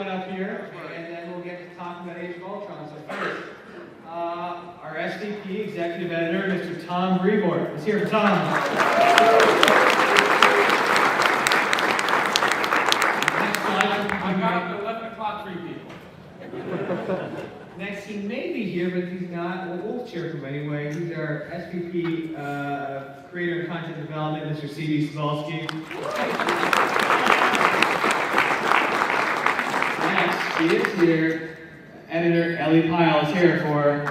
gentlemen up here, and then we'll get to talking about Age of Ultron. So first, our SVP, Executive Editor, Mr. Tom Brevoort. Let's hear from Tom. Next slide. I got the 11 o'clock 3 people. Next, he may be here, but if he's not, we'll cheer for him anyway. He's our SVP, Creator and Content Development, Mr. C.D. Svalsky. Next, he is here. Editor Ellie Pyle is here for.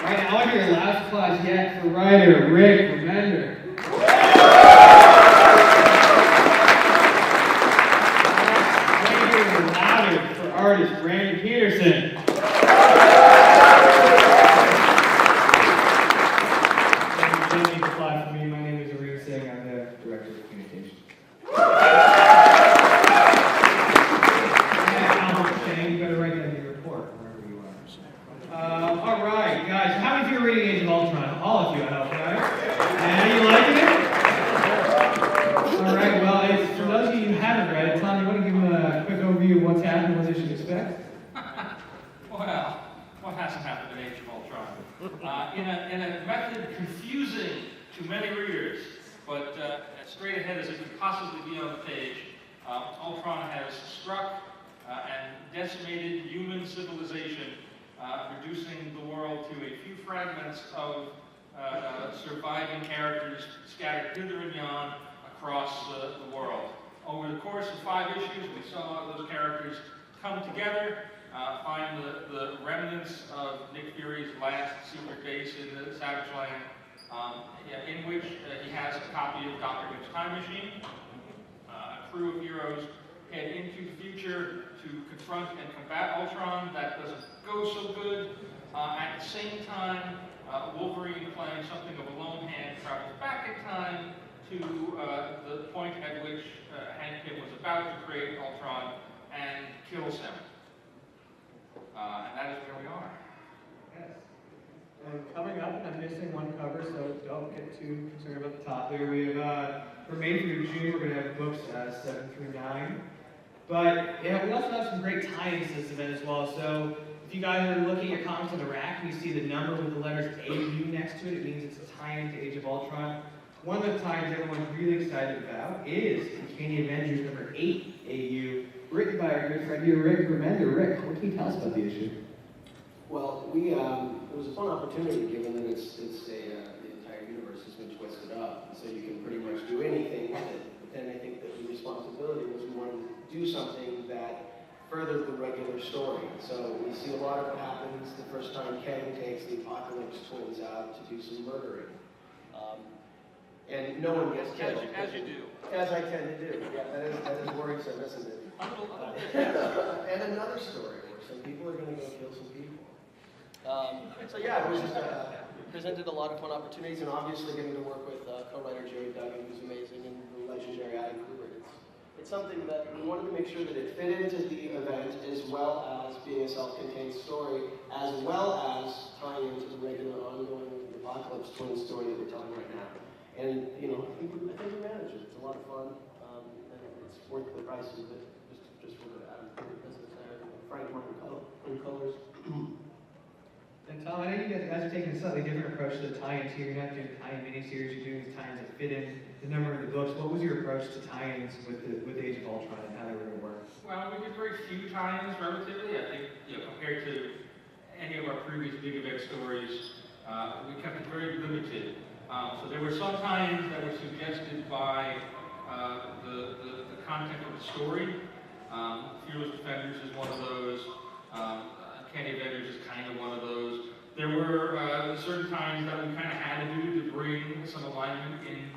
Right now, I want your last applause yet for writer Rick Remender. Louder for artist Brandon Peterson. Thank you for applause for me. My name is Arun Singh. I'm the Director of Communications. You better write that in your report, wherever you are. All right, guys. How many of you are reading Age of Ultron? All of you, I hope, right? And are you liking it? All right. Well, it's, for those of you who haven't read it, Tom, you want to give them a quick overview of what's happened, what they should expect? Well, what hasn't happened in Age of Ultron? In a method confusing to many readers, but as straight ahead as it could possibly be on the page, Ultron has struck and decimated human civilization, reducing the world to a few fragments of surviving characters scattered hither and yon across the world. Over the course of 5 issues, we saw those characters come together, find the remnants of Nick Fury's last secret base in the Savage Land, in which he has a copy of Dr. Who's Time Machine. A crew of heroes head into the future to confront and combat Ultron. That doesn't go so good. At the same time, Wolverine, playing something of a lone hand, travels back in time to the point at which Hank Pym was about to create Ultron and kills him. And that is where we are. Yes. And coming up, I'm missing one cover, so don't get too concerned about the top there. We have, for May through June, we're going to have books 7 through 9. But yeah, we also have some great tie-ins to this event as well. So if you guys are looking at your comics on the rack and you see the number with the letters AU next to it, it means it's a tie-in to Age of Ultron. One of the tie-ins everyone's really excited about is Uncanny Avengers number 8 AU, written by our good friend here, Rick Remender. Rick, what can you tell us about the issue? Well, it was a fun opportunity given that it's the entire universe has been twisted up, so you can pretty much do anything with it. But then I think that the responsibility was we wanted to do something that furthered the regular story. So we see a lot of what happens the first time Kevin takes the Apocalypse twins out to do some murdering. And no one gets killed. As you do. As I tend to do. Yeah, that is worrisome, isn't it? And another story where some people are going to go kill some people. So yeah, it was just presented a lot of fun opportunities, and obviously getting to work with co-writer Jerry Duggan, who's amazing, and the legendary Adam Kubert. It's something that we wanted to make sure that it fit into the event, as well as being a self-contained story, as well as tying into the regular ongoing Apocalypse Twin story that we're telling right now. And I think we managed it. It's a lot of fun, and it's worth the price of it. Just for the Adam Kubert business there, Frank Martin in colors. And Tom, I know you guys are taking a slightly different approach to the tie-ins here. You're not doing tie-in miniseries, you're doing tie-ins that fit in the number of the books. What was your approach to tie-ins with Age of Ultron and how they were going to work? Well, we did very few tie-ins relatively. I think, compared to any of our previous big event stories, we kept it very limited. So there were some tie-ins that were suggested by the content of the story. Fearless Defenders is one of those. Uncanny Avengers is kind of one of those. There were certain times that we kind of had to do to bring some alignment in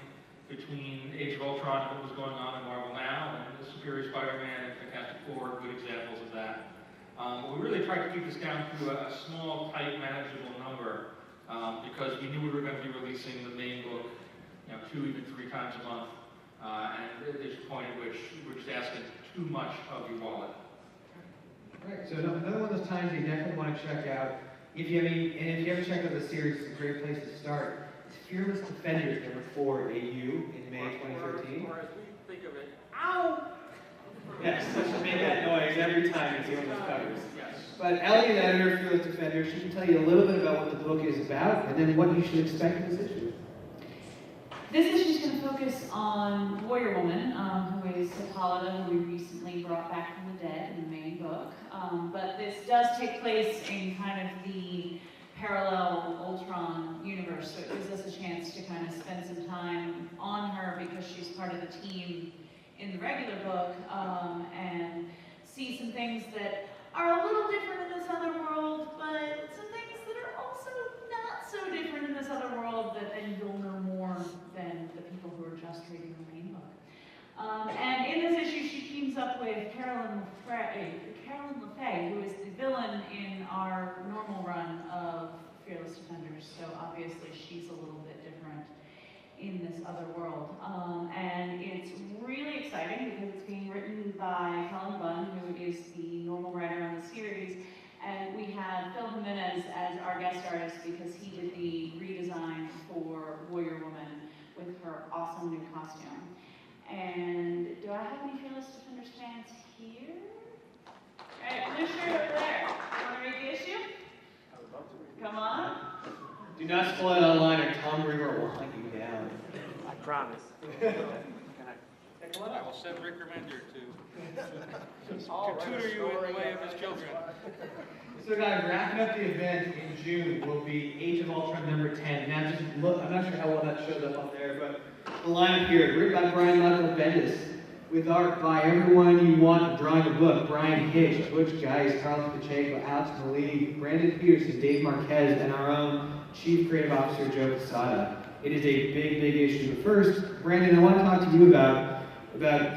between Age of Ultron and what was going on in Marvel Now, and the Superior Spider-Man and Fantastic Four are good examples of that. We really tried to keep this down to a small, tight, manageable number because we knew we were going to be releasing the main book 2, even 3 times a month. And there's a point at which we're just asking too much of your wallet. Right, so another one of those times you definitely want to check out. If you haven't checked out the series, it's a great place to start. It's Fearless Defenders number 4 AU in May 2013. or as we think of it, ow! Yes, so she make that noise every time you see one of those covers. Yes. But Ellie, the editor of Fearless Defender, she can tell you a little bit about what the book is about and then what you should expect in this issue. This issue is going to focus on Warrior Woman, who is Hippolyta, who we recently brought back from the dead in the main book. But this does take place in kind of the parallel Ultron universe, so it gives us a chance to kind of spend some time on her because she's part of the team in the regular book, and see some things that are a little different in this other world, but some things that are also not so different in this other world that then you'll know more than the people who are just reading the main book. And in this issue, she teams up with Carolyn LaFay, who is the villain in our normal run of Fearless Defenders, so obviously she's a little bit different in this other world. And it's really exciting because it's being written by Colin Bunn, who is the normal writer on the series, and we have Phil Jimenez as our guest artist because he did the redesign for Warrior Woman with her awesome new costume. And do I have any Fearless Defenders fans here? Alright, blue shirt over there. You want to read the issue? I would love to. Come on. Do not spoil it online or Tom Greener will hunt you down. I promise. I will send Rick Remender to tutor you in the way of his children. So guys, wrapping up the event in June will be Age of Ultron number 10. Now just look, I'm not sure how well that shows up there, but the lineup here, written by Brian Michael Bendis, with art by everyone you want drawing a book: Brian Hitch, Butch Geis, Carlos Pacheco, Alex Malik, Brandon Peterson, Dave Marquez, and our own Chief Creative Officer Joe Quesada. It is a big, big issue. But first, Brandon, I want to talk to you about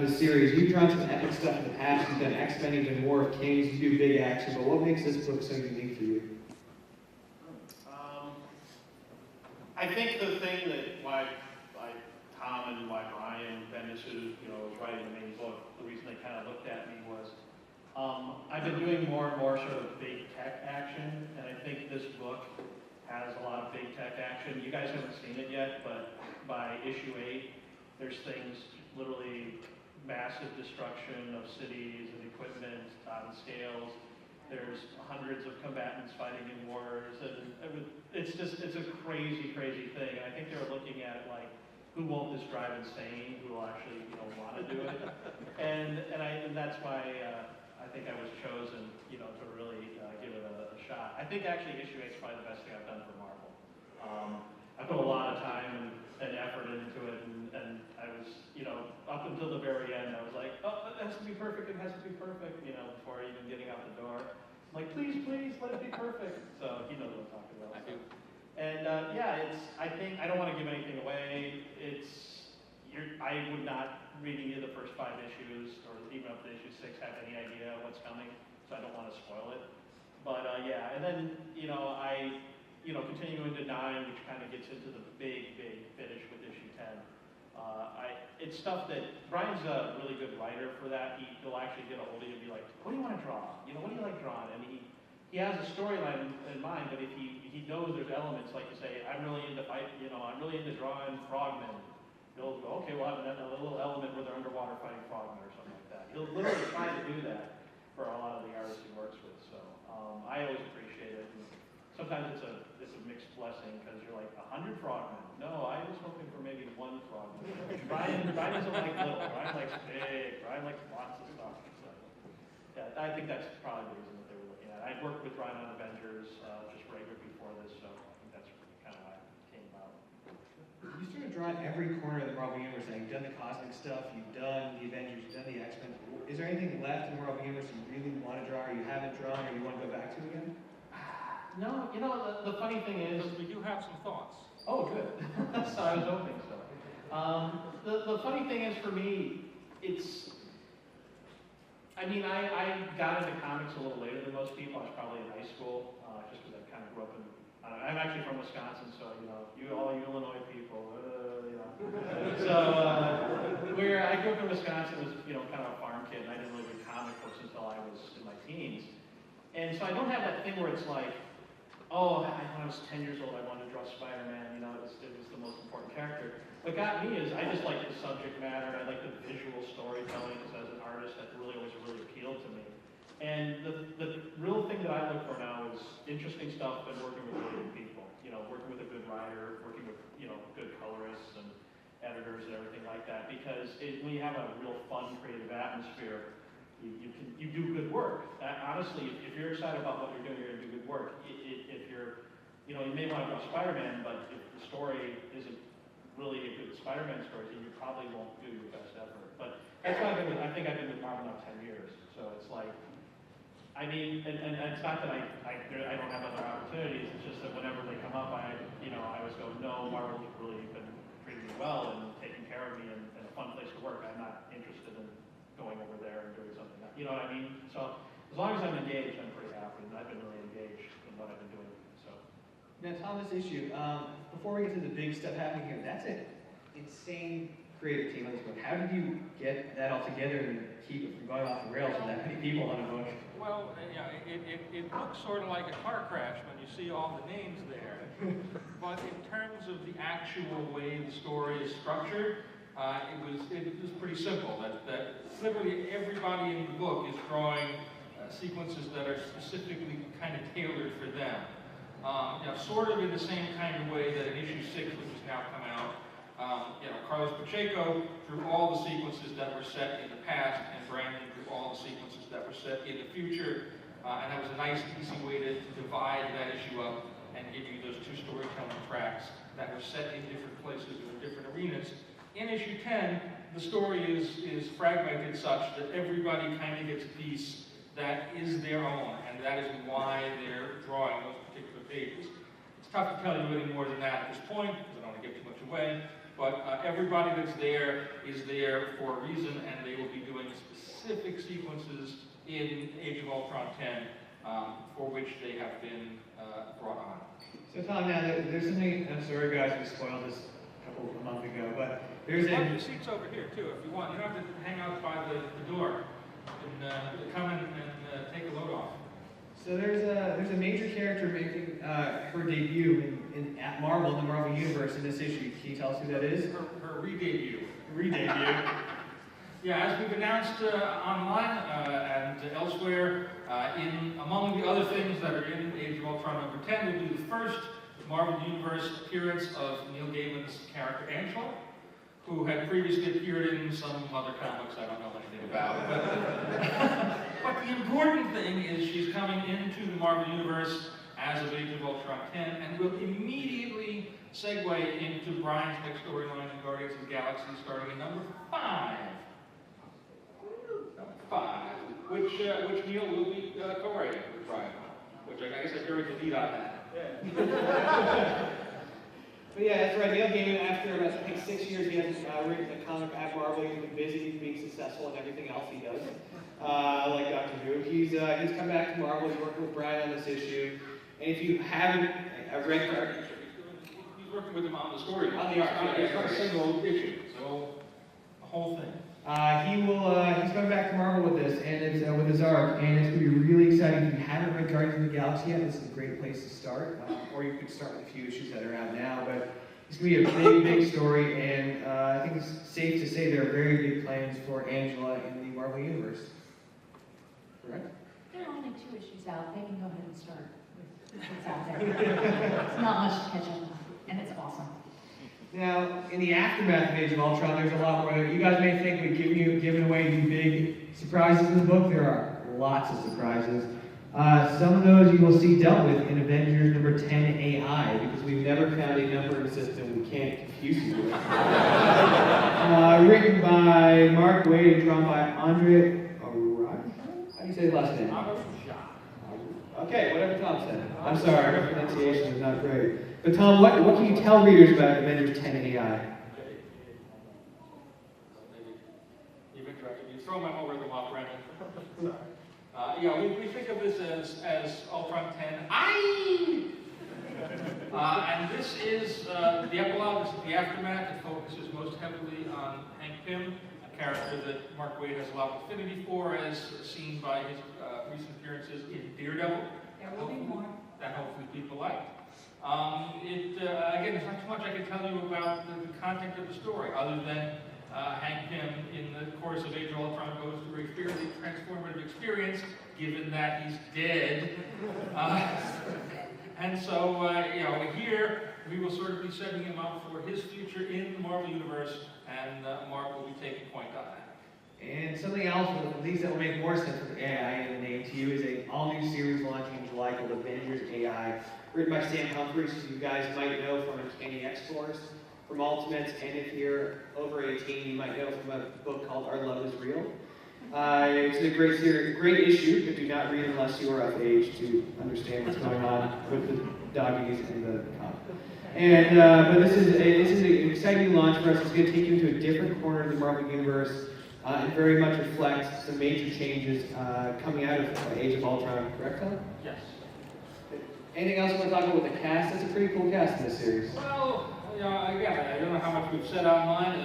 the series. You've drawn some epic stuff in the past. You've done X-Men, you've done War of Kings, you do big action, but what makes this book so unique for you? I think the thing that why Tom and why Brian Bendis, who was writing the main book, the reason they kind of looked at me was I've been doing more and more sort of big tech action, and I think this book has a lot of big tech action. You guys haven't seen it yet, but by issue 8, there's things, literally massive destruction of cities and equipment on scales. There's hundreds of combatants fighting in wars, and it's a crazy, crazy thing. And I think they're looking at like, who won't this drive insane? Who will actually, want to do it? And that's why I think I was chosen, to really give it a shot. I think actually issue 8 is probably the best thing I've done for Marvel. I put a lot of time and effort into it, and I was, up until the very end, I was like, oh, it has to be perfect, it has to be perfect, before even getting out the door. I'm like, please, let it be perfect. So he knows what I'm talking about. I do. And yeah, I think, I don't want to give anything away. I would not, reading you the first 5 issues, or even up to issue 6, have any idea what's coming, so I don't want to spoil it. But yeah, and then, I continuing to 9, which kind of gets into the big finish with issue 10. It's stuff that, Brian's a really good writer for that. He'll actually get a hold of you and be like, what do you want to draw? What do you like drawing? And he has a storyline in mind, but if he knows there's elements, like to say, I'm really into drawing frogmen. He'll go, okay, well, I have a little element where they're underwater fighting frogmen or something like that. He'll literally try to do that for a lot of the artists he works with. So I always appreciate it. And sometimes it's a mixed blessing because you're like 100 frogmen. No, I was hoping for maybe 1 frogman. Brian doesn't like little. Brian likes big. Brian likes lots of stuff. So yeah, I think that's probably the reason that they were looking at it. I'd worked with Brian on Avengers just right before this, so I think that's kind of why it came about. You sort of draw every corner of the Marvel Universe. You've done the cosmic stuff, you've done the Avengers, you've done the X-Men. Is there anything left in the Marvel Universe you really want to draw, or you haven't drawn, or you want to go back to again? No, the funny thing is, We do have some thoughts. oh, good. So I was hoping so. The funny thing is for me, I got into comics a little later than most people. I was probably in high school, just because I kind of grew up in, I'm actually from Wisconsin, so, all you Illinois people, So, I grew up in Wisconsin, was, kind of a farm kid, and I didn't really read comic books until I was in my teens. And so I don't have that thing where it's like, oh, when I was 10 years old, I wanted to draw Spider-Man, it was the most important character. What got me is I just like the subject matter, I like the visual storytelling, because as an artist, that always really appealed to me. And the real thing that I look for now is interesting stuff and working with really good people. Working with a good writer, working with, good colorists and editors and everything like that, because when you have a real fun, creative atmosphere, you do good work. Honestly, if you're excited about what you're doing, you're going to do good work. If you're, you may want to draw Spider-Man, but if the story isn't really a good Spider-Man story, then you probably won't do your best effort. But that's why I think I've been with Marvel now 10 years. So it's like, and it's not that I don't have other opportunities. It's just that whenever they come up, I always go, no, Marvel's really been treating me well and taking care of me and a fun place to work. I'm not interested in going over there and doing something. You know what I mean? So as long as I'm engaged, I'm pretty happy. And I've been really engaged in what I've been doing. So. Now, Tom, this issue, before we get to the big stuff happening here, that's an insane creative team on this book. How did you get that all together and keep it from going off the rails with that many people on a book? Well, it looks sort of like a car crash when you see all the names there. But in terms of the actual way the story is structured, it was pretty simple. That literally everybody in the book is drawing sequences that are specifically kind of tailored for them. Sort of in the same kind of way that in issue 6, which has now come out, Carlos Pacheco drew all the sequences that were set in the past, and Brandon drew all the sequences that were set in the future. And that was a nice, easy way to divide that issue up and give you those two storytelling tracks that were set in different places or in different arenas. In issue 10, the story is fragmented such that everybody kind of gets a piece that is their own, and that is why they're drawing those particular pages. It's tough to tell you any more than that at this point, because I don't want to give too much away, but everybody that's there is there for a reason, and they will be doing specific sequences in Age of Ultron 10 for which they have been brought on. So Tom, now there's something, I'm sorry guys, we spoiled this a month ago, but there's a bunch of seats over here too, if you want. You don't have to hang out by the door. You can come in and take a load off. So there's a major character making her debut at Marvel, in the Marvel Universe, in this issue. Can you tell us who that is? Her re-debut. Re-debut. Yeah, as we've announced online and elsewhere, among the other things that are in Age of Ultron number 10 will be the first Marvel Universe appearance of Neil Gaiman's character Angela, who had previously appeared in some other comics I don't know anything about. But the important thing is she's coming into the Marvel Universe as of Age of Ultron 10 and will immediately segue into Brian's next storyline in Guardians of the Galaxy, starting in number 5. Number 5, which Neil will be co-writing with Brian, which I guess I buried the lead on that. But yeah, that's right. Neil Gaiman, after I think 6 years, he hasn't written a comic at Marvel. He's been busy being successful in everything else he does, like Doctor Who. He's come back to Marvel. He's working with Brian on this issue. And if you haven't read, he's working with him on the story. On the art. It's not a single issue, so the whole thing. He's coming back to Marvel with this, and it's with his arc, and it's going to be really exciting. If you haven't read Guardians of the Galaxy yet, this is a great place to start, or you could start with a few issues that are out now, but it's going to be a big, big story, and I think it's safe to say there are very big plans for Angela in the Marvel Universe. Correct? There are only 2 issues out. They can go ahead and start with what's out there. It's not much to catch up on, and it's awesome. Now, in the aftermath of Age of Ultron, there's a lot more. You guys may think we've given away any big surprises in the book. There are lots of surprises. Some of those you will see dealt with in Avengers number 10 AI, because we've never found a numbering system we can't confuse you with. Written by Mark Waid and drawn by Andre Araujo? How do you say his last name? Okay, whatever Tom said. I'm sorry, my pronunciation is not great. But Tom, what can you tell readers about Avengers 10 AI? You've interrupted me. You throw my whole rhythm off, Brandon. We think of this as Ultron 10. And this is the epilogue. This is the aftermath. It focuses most heavily on Hank Pym, a character that Mark Waid has a lot of affinity for, as seen by his recent appearances in Daredevil. There will be more. that hopefully people like. Again, there's not too much I can tell you about the content of the story, other than Hank Pym, in the course of Age of Ultron, goes through a fairly transformative experience, given that he's dead. And so, here we will sort of be setting him up for his future in the Marvel Universe, and Mark will be taking point on that. And something else, at least that will make more sense with AI in the name to you, is an all-new series launching in July called Avengers AI, written by Sam Humphries, who you guys might know from Uncanny X-Force, from Ultimates, and if you're over 18, you might know from a book called Our Love Is Real. It's a great series, great issue, but do not read unless you are of age to understand what's going on with the doggies and the cop. And but this is an exciting launch for us. It's going to take you into a different corner of the Marvel Universe. It very much reflects some major changes coming out of Age of Ultron, correct, Tom? Yes. Anything else you want to talk about with the cast? That's a pretty cool cast in this series. Well, again, I don't know how much we've said online.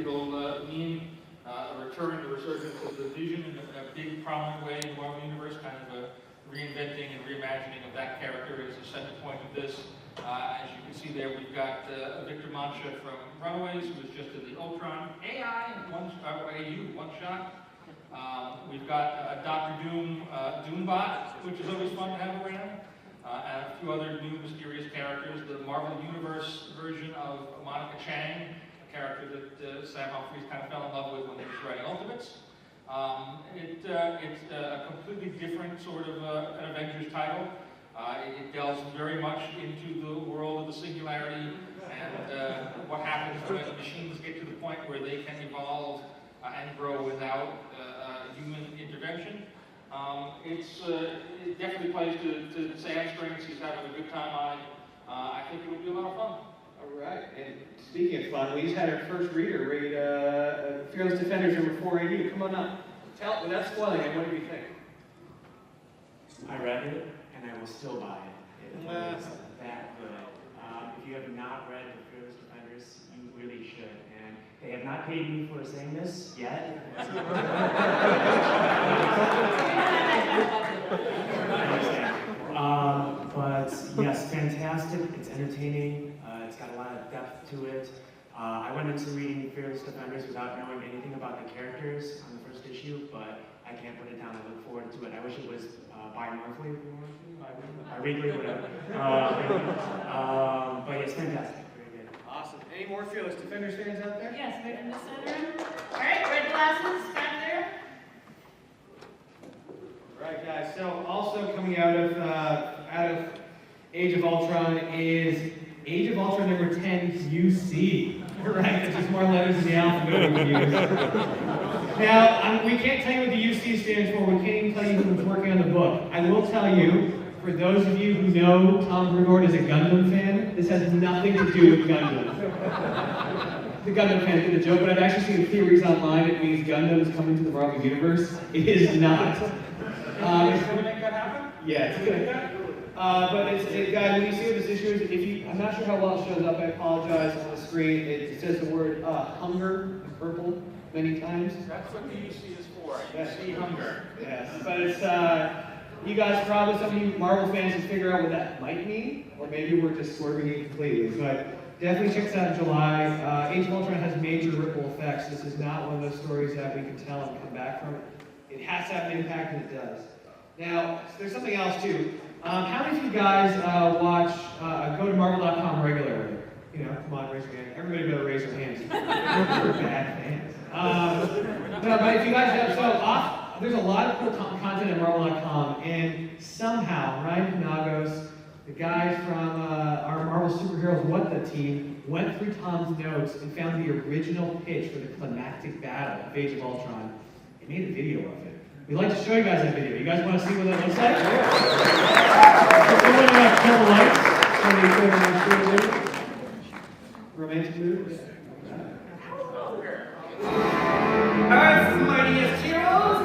It'll mean a return to resurgence of the Vision in a big, prominent way in the Marvel Universe, kind of a reinventing and reimagining of that character as the center point of this. As you can see there, we've got Victor Mancha from Runaways, who was just in the Ultron AI one shot. We've got Dr. Doom, Doombot, which is always fun to have around, and a few other new mysterious characters. The Marvel Universe version of Monica Chang, a character that Sam Humphries kind of fell in love with when he was writing Ultimates. It's a completely different sort of an Avengers title. It delves very much into the world of the singularity and what happens when machines get to the point where they can evolve and grow without human intervention. It definitely plays to Sam's strengths. He's having a good time on it. I think it'll be a lot of fun. All right, and speaking of fun, we just had our first reader read Fearless Defenders number 480. Come on up. Without spoiling it, what do you think? I read it, and I will still buy it. It was that good. If you have not read The Fearless Defenders, you really should. And they have not paid me for saying this yet. But yes, fantastic. It's entertaining. It's got a lot of depth to it. I went into reading Fearless Defenders without knowing anything about the characters on the first issue, but I can't put it down. I look forward to it. I wish it was bi-monthly, bi-weekly, whatever. But it's fantastic. Very good. Awesome. Any more Fearless Defenders fans out there? Yes, right in the center. All right, red glasses back there. Right, guys. So also coming out of Age of Ultron is Age of Ultron number 10 UC. Right, that's just more letters in the alphabet we use. Now, we can't tell you what the UC stands for. We can't even tell you who's working on the book. I will tell you, for those of you who know Tom Bernard is a Gundam fan, this has nothing to do with Gundam. The Gundam fans did a joke, but I've actually seen theories online that means Gundam is coming to the Marvel Universe. It is not. Is it going to make that happen? Yeah, it's good. But guys, when you see what this issue is, I'm not sure how well it shows up, I apologize on the screen. It says the word hunger in purple many times. That's what the UC is for. Yes. UC hunger. Yes, but it's, you guys probably, some of you Marvel fans can figure out what that might mean, or maybe we're just swerving it completely. But definitely check this out in July. Age of Ultron has major ripple effects. This is not one of those stories that we can tell and come back from it. It has to have an impact, and it does. Now, there's something else too. How many of you guys go to Marvel.com regularly? You know, come on, raise your hand. Everybody better raise their hands. We're bad fans. No, but if you guys have, there's a lot of cool content at Marvel.com, and somehow Ryan Panagos, the guy from our Marvel Superheroes What The team, went through Tom's notes and found the original pitch for the climactic battle of Age of Ultron. He made a video of it. We'd like to show you guys that video. You guys want to see what that looks like? Someone kill the lights. Romantic mood? Earth's mightiest heroes!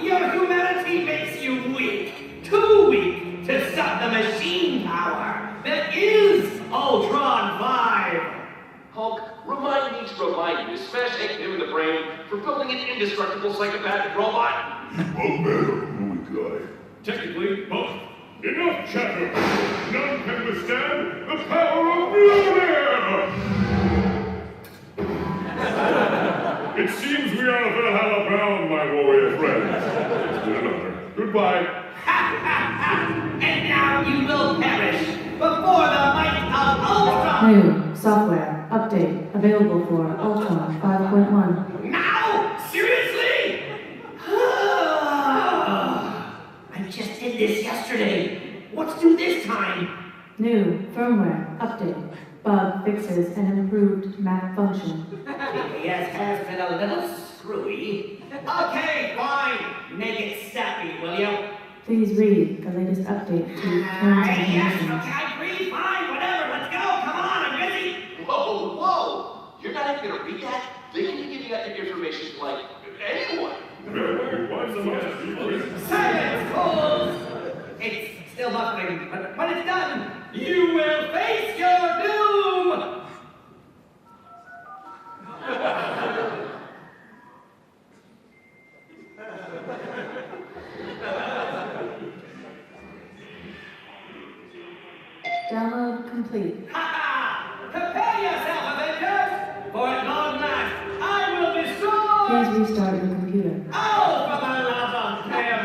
Your humanity makes you weak. Too weak to stop the machine power that is Ultron 5! Hulk, remind me to remind you to smash Hank Pym in the brain for building an indestructible psychopathic robot. You bugbear movie guy. Technically, both. Enough chatter! None can withstand the power of Mjolnir! It seems we are Valhalla bound, my warrior friends. It's been an honor. Goodbye. And now you will perish before the might of Ultron! New software update available for Ultron 5.1. Now? Seriously? I just did this yesterday. What's new this time? New firmware update. Bug fixes and improved map function. PPS has been a little screwy. Okay, fine. Make it snappy, will you? Please read the latest update to terms and Yes, conditions. okay, I agree, fine, whatever. Let's go. Come on, I'm busy. Whoa, whoa! You're not even gonna read that? They can be giving out information to, like, anyone. Silence, fools! It's still buffering, but when it's done, you will face your doom! Download complete. Ha ha! Prepare yourself, Avengers! For at long last, I will destroy... Please restart your computer. Oh, for the love of him!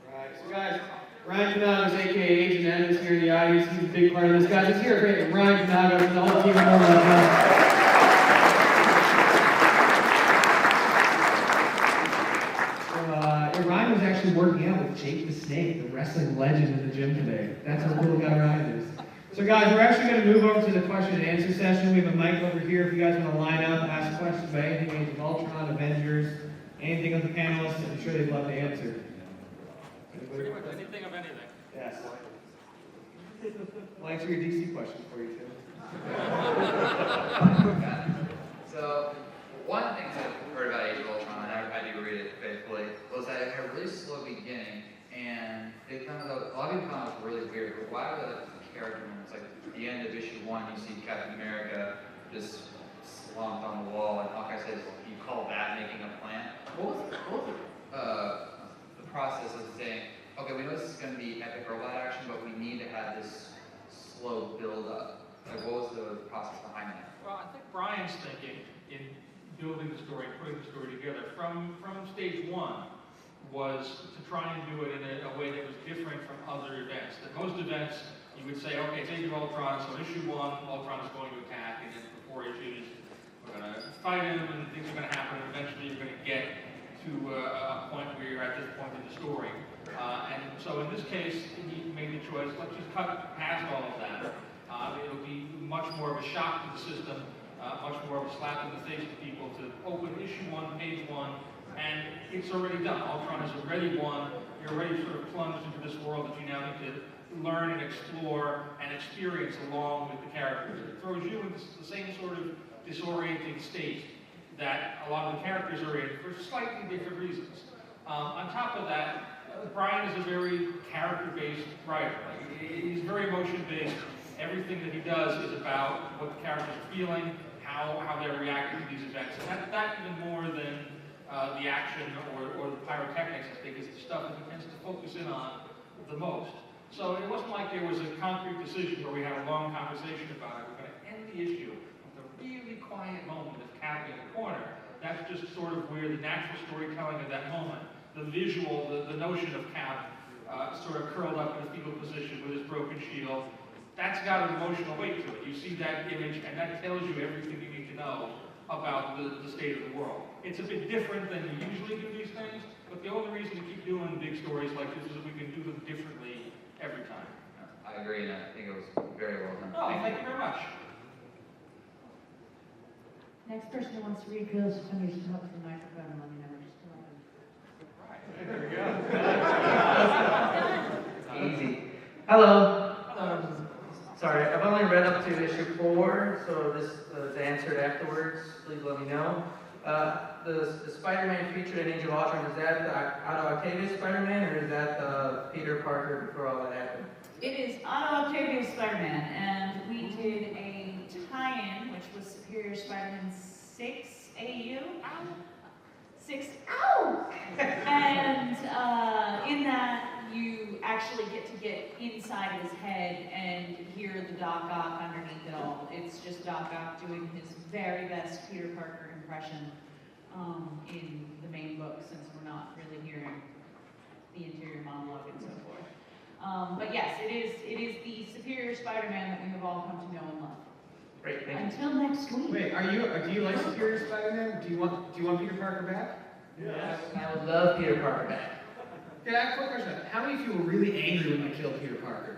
Right, so guys, Ryan Canagos, aka Agent M, is here in the audience. He's a big part of this. Guys, let's hear it great. Ryan Canagos and the whole team. Ryan was actually working out with Jake the Snake, the wrestling legend in the gym today. That's how little guy Ryan is. So guys, we're actually going to move over to the question and answer session. We have a mic over here if you guys want to line up, ask questions about anything Age of Ultron, Avengers, anything of the panelists. I'm sure they'd love to answer. Pretty much anything of anything. Yes. I'll answer your DC question for you, too. So, one thing I've heard about Age of Ultron, and I do read it faithfully, was that it had a really slow beginning, and they found out, a lot of people found it really weird, but why would the character, when it's like at the end of issue 1, you see Captain America just slumped on the wall, and Hawkeye says, you call that making a plan? What was the process of saying, okay, we know this is going to be epic robot action, but we need to have this slow build-up? Like, what was the process behind that? Well, I think Brian's thinking in building the story, putting the story together from stage 1 was to try and do it in a way that was different from other events. That most events, you would say, okay, it's Age of Ultron, so issue 1, Ultron is going to attack, and then for 4 issues, we're going to fight him, and things are going to happen, and eventually you're going to get to a point where you're at this point in the story. And so in this case, he made the choice, let's just cut past all of that. It'll be much more of a shock to the system, much more of a slap in the face to people to open issue 1, page 1, and it's already done. Ultron has already won. You're already sort of plunged into this world that you now need to learn and explore and experience along with the characters. It throws you into the same sort of disorienting state that a lot of the characters are in for slightly different reasons. On top of that, Brian is a very character-based writer. He's very emotion-based. Everything that he does is about what the characters are feeling, how they're reacting to these events. And that even more than the action or the pyrotechnics, I think, is the stuff that he tends to focus in on the most. So it wasn't like there was a concrete decision where we had a long conversation about it. We're going to end the issue with a really quiet moment of Cap in the corner. That's just sort of where the natural storytelling of that moment, the visual, the notion of Cap sort of curled up in a fetal position with his broken shield, that's got an emotional weight to it. You see that image, and that tells you everything you need to know about the state of the world. It's a bit different than you usually do these things, but the only reason to keep doing big stories like this is that we can do them differently every time. I agree, and I think it was very well done. Oh, thank you very much. Next person who wants to read goes to come use the microphone and let me know. Just Easy. Hello. Sorry, I've only read up to issue 4, so this is answered afterwards. Please let me know. The Spider-Man featured in Age of Ultron, is that the Otto Octavius Spider-Man, or is that the Peter Parker before all that happened? It is Otto Octavius Spider-Man, and we did a tie-in, which was Superior Spider-Man 6 AU. 6, ow! And in that, you actually get inside his head and hear the Doc Ock underneath it all. It's just Doc Ock doing his very best Peter Parker impression in the main book, since we're not really hearing the interior monologue and so forth. But yes, it is the Superior Spider-Man that we have all come to know and love. Great, thank you. Until next week. Wait, do you like Superior Spider-Man? Do you want Peter Parker back? Yes. I would love Peter Parker back. Yeah, I have a quick question. How many of you were really angry when they killed Peter Parker?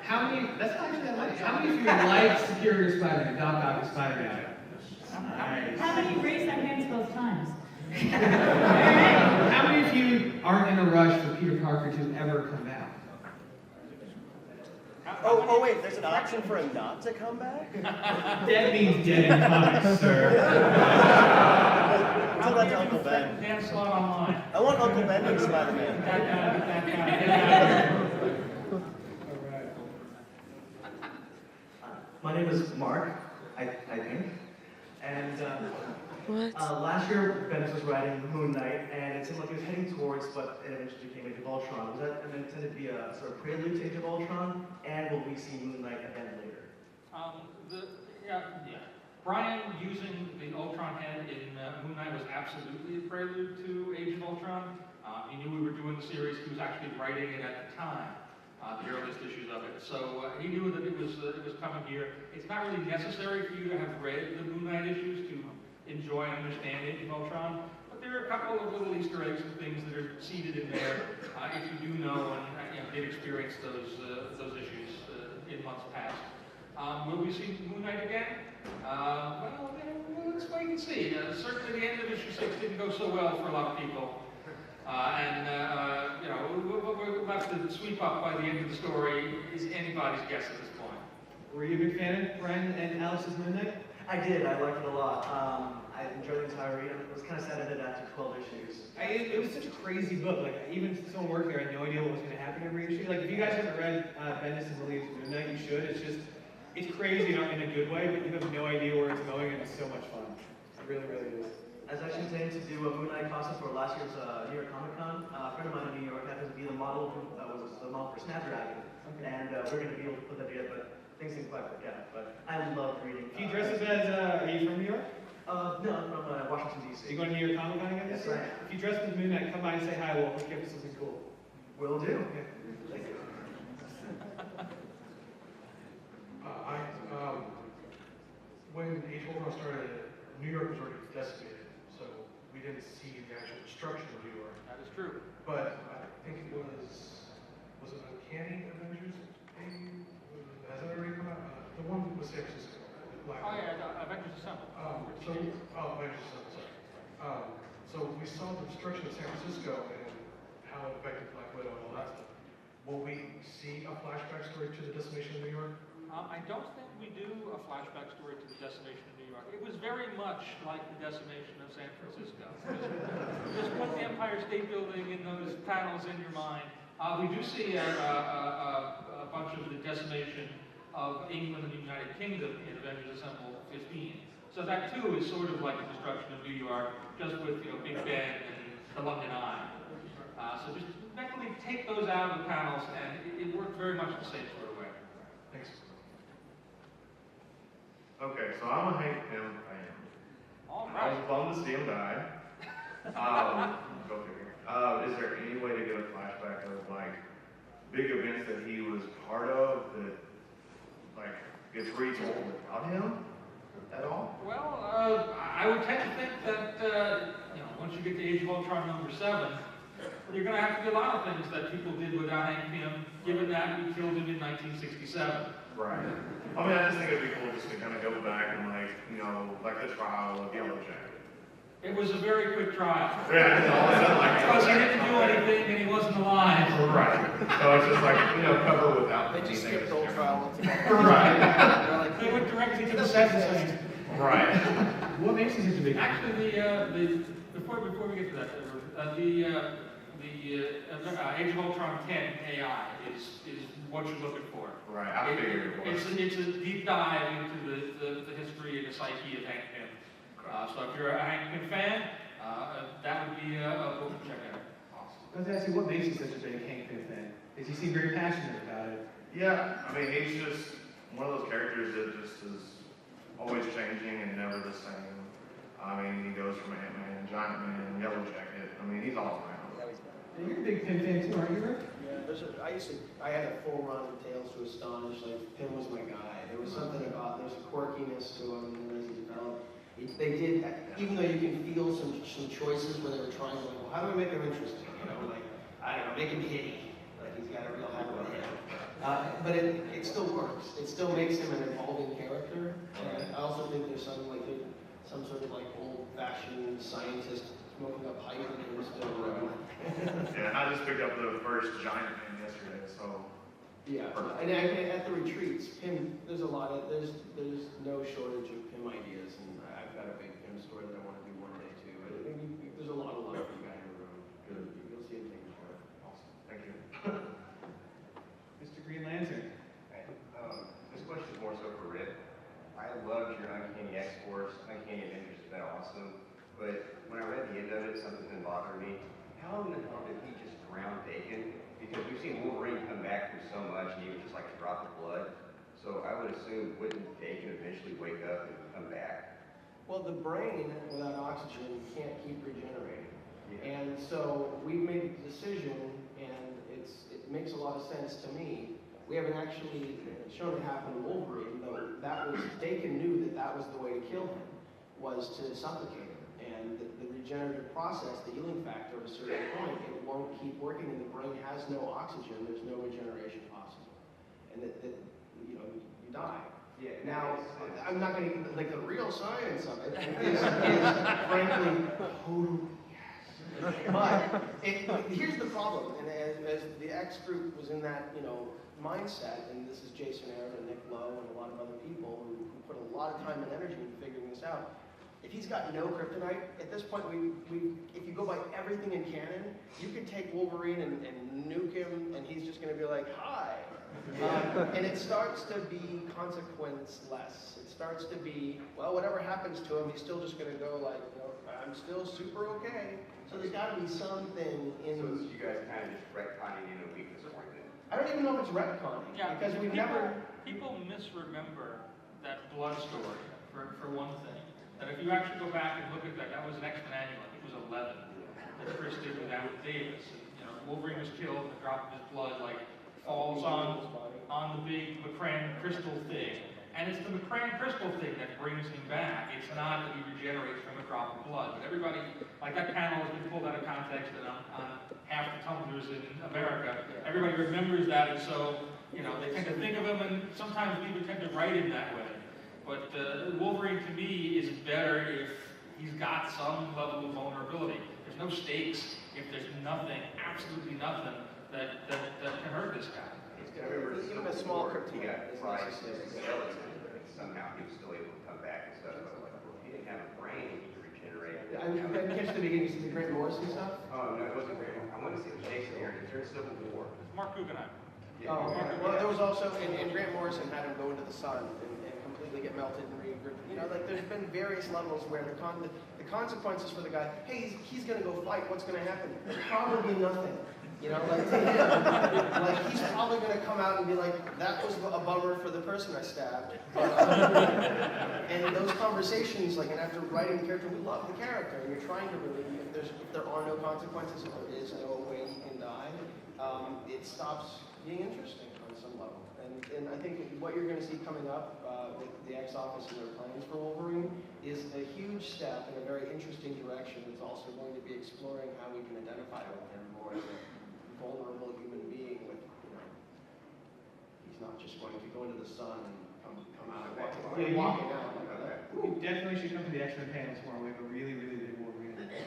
How many? That's not actually that many. How many of you like Superior Spider-Man, Doc Ock and Spider-Man? Nice. How many raised their hands both times? How many of you aren't in a rush for Peter Parker to ever come back? Oh wait, there's an option for him not to come back? Dead means dead in comics, sir. Tell that to Uncle Ben. Dan slot online. I want Uncle Ben to be Spider-Man. That guy. My name is Mark, I think. And last year, Bendis was writing Moon Knight, and it seemed like he was heading towards what it eventually became Age of Ultron. Was that intended to be a sort of prelude to Age of Ultron? And will we see Moon Knight again later? Brian using the Ultron head in Moon Knight was absolutely a prelude to Age of Ultron. He knew we were doing the series. He was actually writing it at the time, the earliest issues of it. So he knew that it was coming here. It's not really necessary for you to have read the Moon Knight issues to enjoy and understand Age of Ultron, but there are a couple of little Easter eggs and things that are seated in there if you do know and did experience those issues in months past. Will we see Moon Knight again? Well, let's wait and see. Certainly the end of issue 6 didn't go so well for a lot of people. We'll have to sweep up by the end of the story is anybody's guess at this point. Were you a big fan of Brian and Alice's Moon Knight? I did, I liked it a lot. I enjoyed the entire read. It was kind of sad it ended after 12 issues. It was such a crazy book. Like, even someone working there had no idea what was going to happen every issue. Like, if you guys haven't read Bendis and Lilly's Moon Knight, you should. It's crazy in a good way, but you have no idea where it's going, and it's so much fun. It really, really is. I was actually intending to do a Moon Knight costume for last year's New York Comic Con. A friend of mine in New York happened to be the model was the model for Snapdragon, and we're going to be able to put that together, but things didn't quite work out. But I love reading. Do you dress up as, are you from New York? No, I'm from Washington, D.C. Are you going to New York Comic Con again this year? That's right. If you dress as Moon Knight, come by and say hi, we'll hook you up with something cool. Will do. Okay. Thank you. When Age of Ultron started, New York was already decimated, so we didn't see the actual destruction of New York. That is true. But I think it was it Uncanny Avengers? Has that already come out? The one with San Francisco. Avengers Assemble. Avengers Assemble, sorry. So we saw the destruction of San Francisco and how it affected Black Widow and all that stuff. Will we see a flashback story to the decimation of New York? I don't think we do a flashback story to the decimation of New York. It was very much like the decimation of San Francisco. Just put the Empire State Building in those panels in your mind. We do see a bunch of the decimation of England and the United Kingdom in Avengers Assemble 15. So that too is sort of like the destruction of New York, just with Big Ben and the London Eye. So just mentally take those out of the panels, and it worked very much the same sort of way. Thanks. Okay, so I'm a Hank Pym fan. All I right. was bummed to see him die. Go figure. Is there any way to get a flashback of like big events that he was part of that like gets retold without him at all? Well, I would tend to think that once you get to Age of Ultron number 7, you're going to have to do a lot of things that people did without Hank Pym, given that we killed him in 1967. Right. I mean, I just think it'd be cool just to kind of go back and like the trial of Yellow Jacket. It was a very quick trial. Yeah, Because he didn't do anything and he wasn't alive. Right. So it's just like, cover without They just anything. skipped the whole trial altogether. Right. They went directly to the sentencing. Right. What makes you such a big fan? Actually, before we get to that, Age of Ultron 10 AI is what you're looking for. Right, I figured it was. It's a deep dive into the history and the psyche of Hank Pym. So if you're a Hank Pym fan, that would be a book to check out. Awesome. I was asking, what makes you such a big Hank Pym fan? Because you seem very passionate about it. Yeah, I mean, he's just one of those characters that just is always changing and never the same. I mean, he goes from Ant-Man, Giant Man, Yellow Jacket. I mean, he's all around. And you're a big Pym fan too, aren't you, Rick? Yeah, I had a full run of Tales to Astonish, like, Pym was my guy. There was something about, there's a quirkiness to him, and as he developed, they did, even though you can feel some choices where they were trying to, like, well, how do we make him interesting, you know, like, I don't know, make him hitty, like, he's got a real high one hit. But it still works. It still makes him an evolving character, and I also think there's some sort of, like, old-fashioned scientist smoking up pipe and still around. Yeah, and I just picked up the first Giant Man yesterday, so. Yeah, and at the retreats, Pym, there's no shortage of Pym ideas, and I've got a big Pym story that I want to do one day too. I think there's a lot of love for you guys in the room. Good. You'll see it taken care of. Awesome, thank you. Mr. Green Lantern. This question is more so for Rick. I loved your Uncanny X-Force. Uncanny Avengers has been awesome. But when I read the end of it, something's been bothering me. How in the hell did he just drown Dakin? Because we've seen Wolverine come back from so much and he was just like a drop of blood. So I would assume, wouldn't Dakin eventually wake up and come back? Well, the brain without oxygen can't keep regenerating. Yeah. And so we made a decision, and it makes a lot of sense to me. We haven't actually shown it happen to Wolverine, though Dakin knew that was the way to kill him, was to suffocate him. And the regenerative process, the healing factor at a certain point, it won't keep working, and the brain has no oxygen, there's no regeneration possible. And you die. Yeah. Now, I'm not going to, like, the real science of it is frankly, total yes. But here's the problem, and as the X group was in that, mindset, and this is Jason Aaron and Nick Lowe and a lot of other people who put a lot of time and energy into figuring this out. If he's got no kryptonite, at this point, if you go by everything in canon, you could take Wolverine and nuke him, and he's just going to be like, hi. And it starts to be consequence-less. It starts to be, well, whatever happens to him, he's still just going to go like, I'm still super okay. So there's got to be something in... So you guys kind of just retconning in a weakness point then? I don't even know if it's retconning, because we've never... People misremember that blood story, for one thing. That if you actually go back and look at that was an X-Men annual, I think it was 11, that Chris did with Howard Davis. And, Wolverine was killed, and the drop of his blood, falls on the big McCran crystal thing. And it's the McCran crystal thing that brings him back. It's not that he regenerates from a drop of blood. But everybody, that panel has been pulled out of context and on half the tumblers in America. Everybody remembers that, and so, they tend to think of him, and sometimes people tend to write him that way. But Wolverine, to me, is better if he's got some level of vulnerability. There's no stakes if there's nothing, absolutely nothing, that can hurt this guy. Even a small He got fried as a skeleton, but somehow he was still able to come back and stuff. I was like, well, if he didn't have a brain, he could regenerate. I didn't catch the beginning. You see the Grant Morrison stuff? Oh, no, it wasn't Grant. I want to see it was Jason Aaron. During Civil War. Mark Guggenheim. Yeah, oh, okay. Well, there was also, and Grant Morrison had him go into the sun and completely get melted and regroup. There's been various levels where the consequences for the guy, hey, he's going to go fight. What's going to happen? Probably nothing. To him, he's probably going to come out and be like, that was a bummer for the person I stabbed. And those conversations, and after writing the character, we love the character, and you're trying to really, if there are no consequences, if there is no way he can die, it stops being interesting on some level. And I think what you're going to see coming up with the X Office and their plans for Wolverine is a huge step in a very interesting direction. It's also going to be exploring how we can identify with him more as a vulnerable human being with, he's not just going to go into the sun and come out and walking out like that. You definitely should come to the X-Men panel tomorrow. We have a really, really big Wolverine. Okay,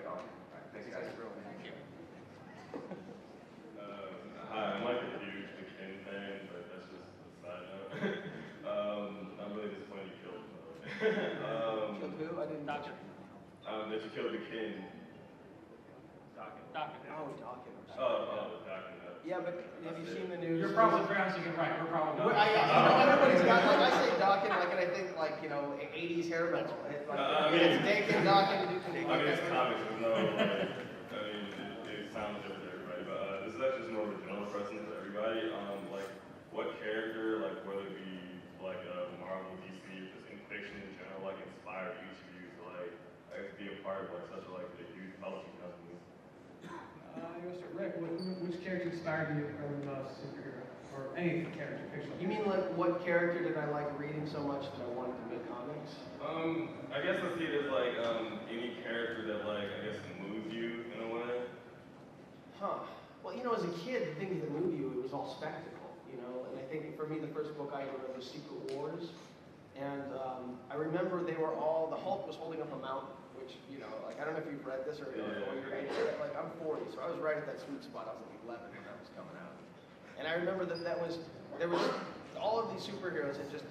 all right. Thanks, guys. Thank you. Hi, I'm like a huge Big Ten fan, but that's just a side note. I'm really disappointed you killed him. Killed who? I didn't. Doctor. That you killed the king. Doctor. Oh, Dawkins. Dawkins. Yeah, but have you seen the news? You're probably pronouncing it right. We're probably not. Everybody's got, like, I say Dawkins, like, and I think, like, 80s hair metal. It's Dakin, Dawkins, it's comics, there's no, it sounds different to everybody, but this is actually just more of a general question for everybody. Like, what character, like, whether it be, like, Marvel, DC, or just in fiction in general, like, inspired each of you to, like, be a part of, like, such a, like, a huge publishing company? Rick, which character inspired you from superhero? Or any character, fictional? You mean, like, what character did I like reading so much that I wanted to make comics? I guess I see it as, like, any character that, like, I guess moved you in a way. Huh. Well, as a kid, the things that moved you, it was all spectacle, And I think for me, the first book I read was Secret Wars. And I remember the Hulk was holding up a mountain, which, like, I don't know if you've read this or your age, like, I'm 40, so I was right at that sweet spot. I was like 11 when that was coming out. And I remember there was all of these superheroes had just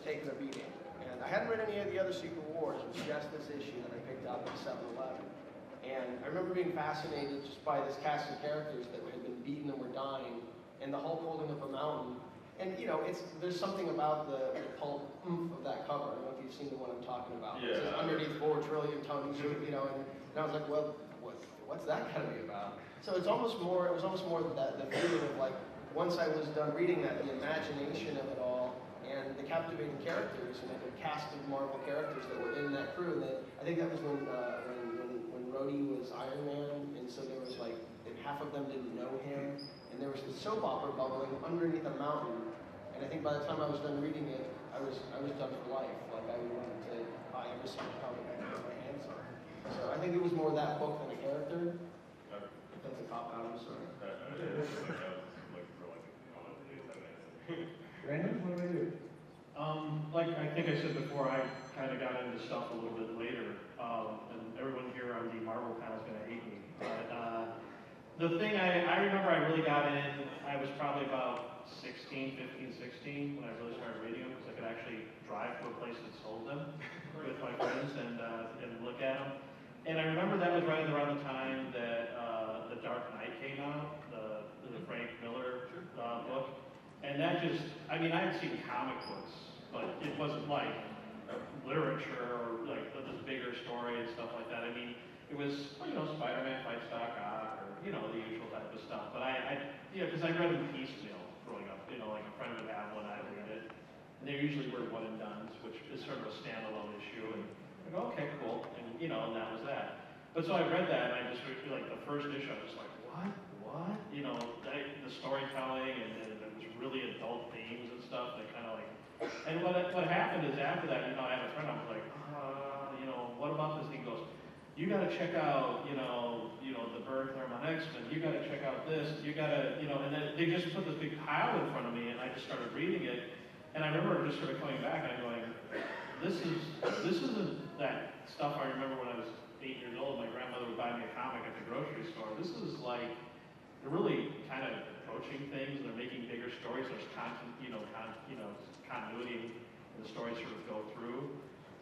taken a beating. And I hadn't read any of the other Secret Wars, it was just this issue that I picked up at 7-Eleven. And I remember being fascinated just by this cast of characters that had been beaten and were dying, and the Hulk holding up a mountain. And there's something about the pulp oomph of that cover. I don't know if you've seen the one I'm talking about. Yeah. It says underneath 4 trillion tons, and I was like, well, what's that gonna be about? So it was almost more that the feeling of, like, once I was done reading that, the imagination of it all, and the captivating characters, and the cast of Marvel characters that were in that crew. And I think that was when Rhodey was Iron Man, and so there was like, half of them didn't know him, and there was the soap opera bubbling underneath a mountain. And I think by the time I was done reading it, I was done for life. Like, I wanted to buy every single comic I could get my hands on. So I think it was more that book than a character. If that's a cop out, I'm sorry. Brandon, what do I do? Like I think I said before, I kind of got into stuff a little bit later, and everyone here on the Marvel panel is going to hate me. But the thing I remember I really got in, I was probably about 15, 16, when I really started reading them, because I could actually drive to a place that sold them with my friends and look at them. And I remember that was right around the time that The Dark Knight came out, the Frank Miller book. And that just, I had seen comic books, but it wasn't like literature or like this bigger story and stuff like that. It was, Spider-Man fights Doc Ock, or, the usual type of stuff. But because I read them piecemeal growing up, like a friend would have one, I'd read it. And they usually were one and dones, which is sort of a standalone issue. And I go, okay, cool. And, and that was that. But so I read that, and I just, like, the first issue, I was just like, what? The storytelling, and it was really adult themes and stuff that kind of like, and what happened is after that, I had a friend, I was like, what about this? And he goes, you got to check out, the Bird Thermon X-Men, you got to check out this, you got to, and then they just put this big pile in front of me, and I just started reading it, and I remember just sort of coming back and going, this isn't that stuff I remember when I was 8 years old. My grandmother would buy me a comic at the grocery store. This is like, they're really kind of approaching things. They're making bigger stories. There's continuity, and the stories sort of go through.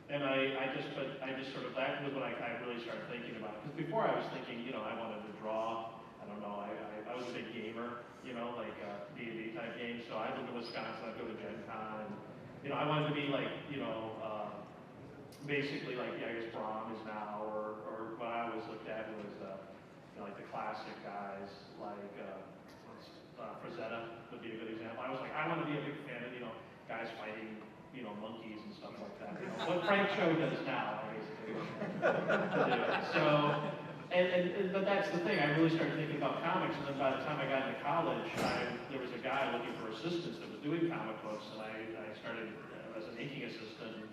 And I just sort of, that was when I really started thinking about it. Because before I was thinking, I wanted to draw. I don't know. I was a big gamer, like D&D type games. So I lived in Wisconsin. I'd go to Gen Con, and I wanted to be like, basically like, I guess Brahm is now, or what I always looked at was, like the classic guys, like Frazetta would be a good example. I was like, I want to be a big fan of, guys fighting, monkeys and stuff like that. What Frank Cho does now, basically. So, but that's the thing. I really started thinking about comics, and then by the time I got into college, there was a guy looking for assistants that was doing comic books, and I started as an inking assistant.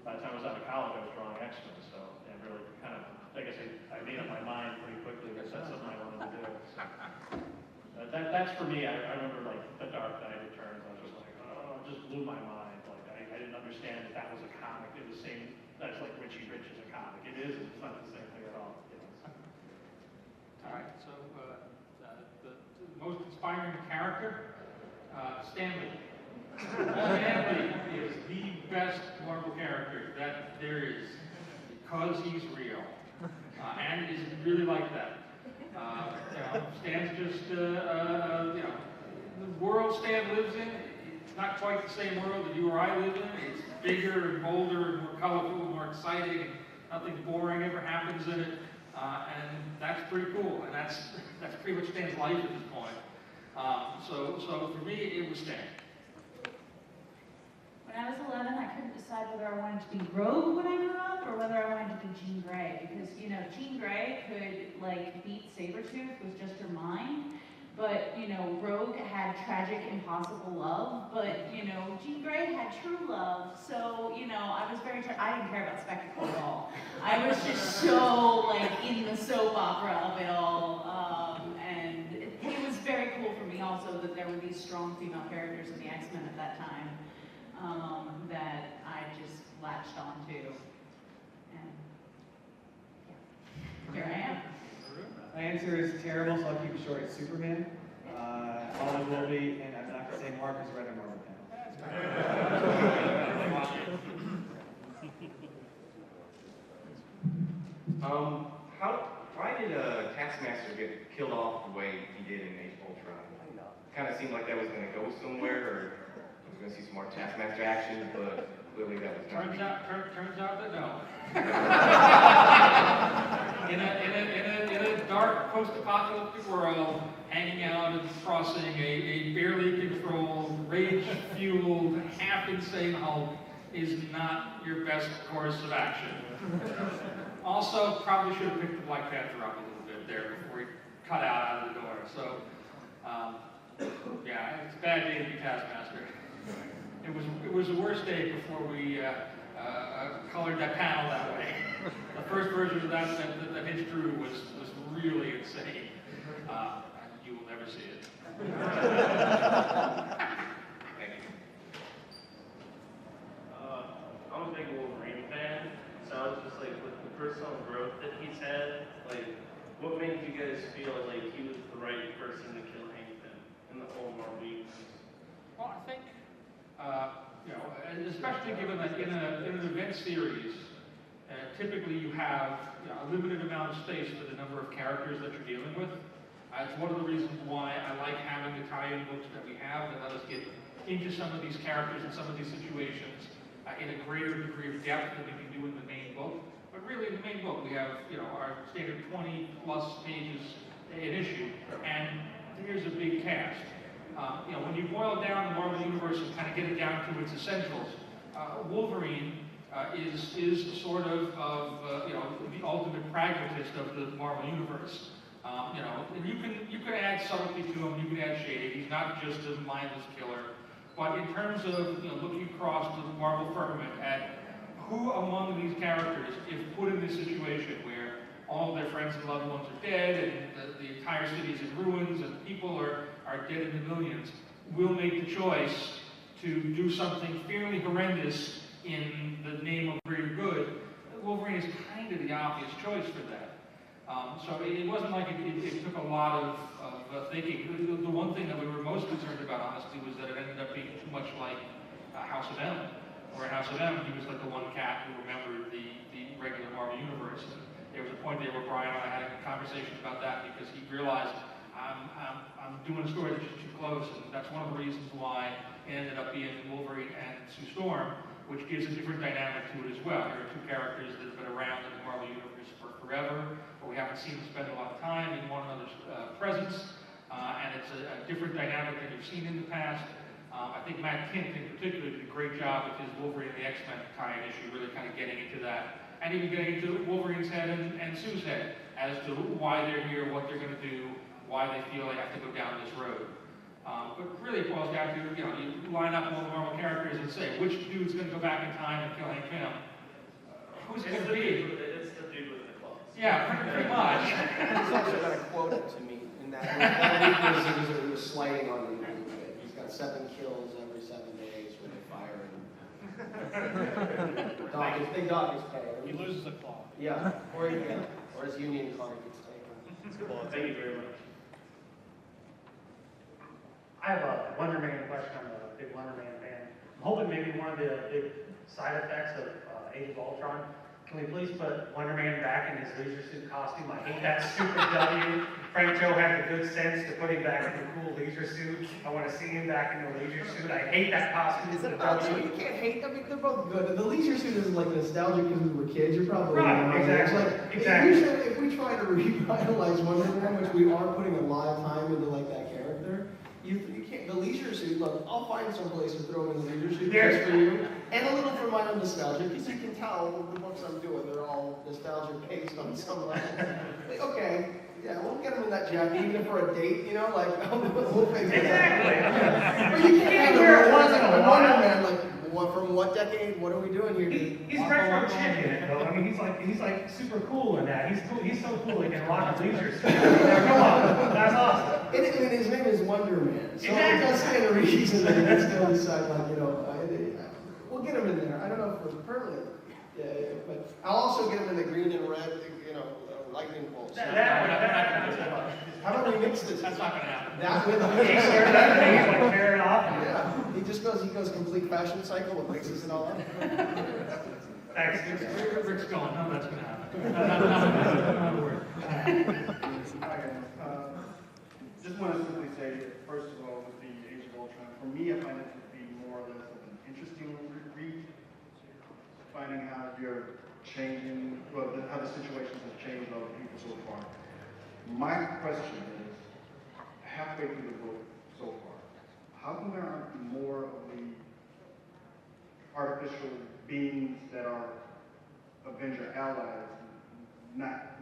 By the time I was out of college, I was drawing X-Men, so and really kind of, I guess I made up my mind pretty quickly that that's something I wanted to do. So, that's for me. I remember like The Dark Knight Returns. I was just like, oh, it just blew my mind. Like I didn't understand that was a comic. It was the same. That's like Richie Rich is a comic. It is. It's not the same thing at all. All right. So the most inspiring character, Stan Lee. Stan Lee is the best Marvel character. That there is, because he's real, and is really like that. Stan's just, the world Stan lives in, it's not quite the same world that you or I live in. It's bigger and bolder and more colorful and more exciting, and nothing boring ever happens in it. And that's pretty cool, and that's pretty much Stan's life at this point. So for me, it was Stan. When I was 11, I couldn't decide whether I wanted to be Rogue when I grew up or whether I wanted to be Jean Grey, because, Jean Grey could, beat Sabretooth with just her mind, but, Rogue had tragic, impossible love, but, Jean Grey had true love, so, I was I didn't care about spectacle at all. I was just so, in the soap opera of it all, and it was very cool for me also that there were these strong female characters in the X-Men at that time. That I just latched onto, and here I am. My answer is terrible, so I'll keep it short. It's Superman. Always will be, and I'm not going to say more because I read a Marvel panel. Why did Taskmaster get killed off the way he did in Age of Ultron? Kind of seemed like that was going to go somewhere, or we're going to see some more Taskmaster action, but clearly that was not. Turns out that no. in a dark post-apocalyptic world, hanging out and crossing a barely controlled, rage-fueled, half-insane Hulk is not your best course of action. Also, probably should have picked the Black Panther up a little bit there before he cut out of the door. So, yeah, it's a bad day to be Taskmaster. It was the worst day before we colored that panel that way. The first version of that Hitch drew was really insane. You will never see it. Thank you. I'm a big Wolverine fan, so I was just with the personal growth that he's had, what made you guys feel like he was the right person to kill Hank Pym in the whole Marvel universe? Well, I think, and especially given that in an event series, typically you have a limited amount of space for the number of characters that you're dealing with. It's one of the reasons why I like having the tie-in books that we have that let us get into some of these characters and some of these situations in a greater degree of depth than we can do in the main book. But really, in the main book, we have our standard 20-plus pages an issue, and here's a big cast. When you boil down the Marvel Universe and kind of get it down to its essentials, Wolverine is sort of the ultimate pragmatist of the Marvel Universe. And you can add subtlety to him, you can add shade. He's not just a mindless killer. But in terms of looking across to the Marvel firmament at who among these characters, if put in this situation where all their friends and loved ones are dead and the entire city is in ruins and people are dead in the millions, will make the choice to do something fairly horrendous in the name of greater good, Wolverine is kind of the obvious choice for that. So it wasn't like it took a lot of thinking. The one thing that we were most concerned about, honestly, was that it ended up being too much like House of M. Where in House of M, he was like the one cat who remembered the regular Marvel Universe. And there was a point there where Brian and I had a conversation about that because he realized I'm doing a story that's just too close, and that's one of the reasons why it ended up being Wolverine and Sue Storm, which gives a different dynamic to it as well. There are two characters that have been around in the Marvel Universe for forever, but we haven't seen them spend a lot of time in one another's presence, and it's a different dynamic than you've seen in the past. I think Matt Kindt in particular did a great job with his Wolverine and the X-Men tie-in issue, really kind of getting into that, and even getting into Wolverine's head and Sue's head as to why they're here, what they're going to do, why they feel they have to go down this road. But really it boils down to, you line up all the Marvel characters and say, which dude's going to go back in time and kill Hank Pym? Who's it going to be? It's the dude with the claws. Yeah, pretty much. He's also got a quote to me in that he was sliding on the movie. He's got 7 kills every 7 days when they fire him. Big dog is pay. He loses a claw. Yeah, or his Union card gets taken. Well, thank you very much. I have a Wonder Man question. I'm a big Wonder Man fan. I'm hoping maybe one of the big side effects of Age of Ultron. Can we please put Wonder Man back in his leisure suit costume? I hate that stupid W. Frank Cho had the good sense to put him back in the cool leisure suit. I want to see him back in the leisure suit. I hate that costume. Is it about you? You can't hate them. I mean, they're both good. The leisure suit is like nostalgic because we were kids. You're probably right. Exactly. It's like, if we try to revitalize Wonder Man, which we are putting a lot of time into like that character, you can't. The leisure suit. Look, I'll find some place to throw in the leisure suit just for you, and a little for my own nostalgia, because you can tell the books I'm doing, they're all nostalgia based on some level. Like, okay. Yeah, we'll get him in that jacket, even if for a date, you know, like, we'll figure it out. But you can't wear it once in a Wonder Man, like, what, from what decade? What are we doing here? He's retro chick in it, though. I mean, he's like super cool in that. He's cool. He's so cool he can rock a leisure suit. Come on, that's awesome. And his name is Wonder Man, so it does stand a reason that he can still decide, like, you know, we'll get him in there. I don't know if it's permanent. Yeah, but I'll also get him in the green and red, you know, lightning bolts. How about we mix this? That's not going to happen. That with like tear it off. Yeah, he goes complete fashion cycle and mixes it all up. Thanks. Rick's going. No, that's going to happen. Not a word. Just want to simply say, first of all, with the Age of Ultron, for me, I find it to be more or less of an interesting read, finding how you're changing, well, how the situations have changed over people so far. My question is, halfway through the book so far, how come there aren't more of the artificial beings that are Avenger allies, not,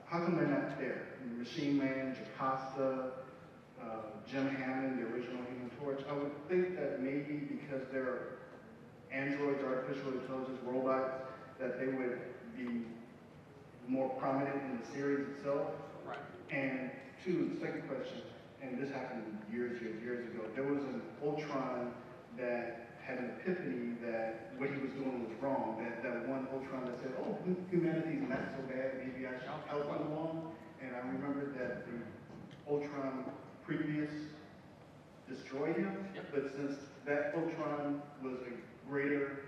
how come they're not there? Machine Man, Jocasta, Jim Hammond, the original Human Torch. I would think that maybe because they're androids, artificial intelligence, robots, that they would be more prominent in the series itself. Right. And two, the second question, and this happened years ago, there was an Ultron that had an epiphany that what he was doing was wrong. That one Ultron that said, oh, humanity's not so bad, maybe I should help him along. And I remember that the Ultron previous destroyed him, but since that Ultron was a greater